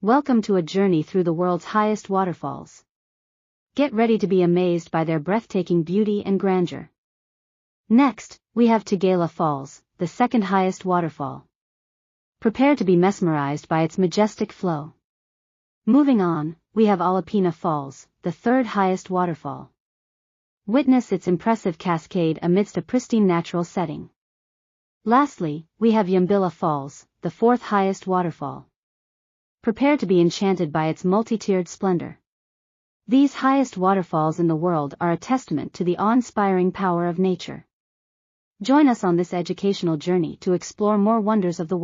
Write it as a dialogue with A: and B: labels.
A: Welcome to a journey through the world's highest waterfalls. Get ready to be amazed by their breathtaking beauty and grandeur. Next, we have Tugela Falls, the second highest waterfall. Prepare to be mesmerized by its majestic flow. Moving on, we have Alapina Falls, the third highest waterfall. Witness its impressive cascade amidst a pristine natural setting. Lastly, we have Yambilla Falls, the fourth highest waterfall. Prepare to be enchanted by its multi-tiered splendor. These highest waterfalls in the world are a testament to the awe-inspiring power of nature. Join us on this educational journey to explore more wonders of the world.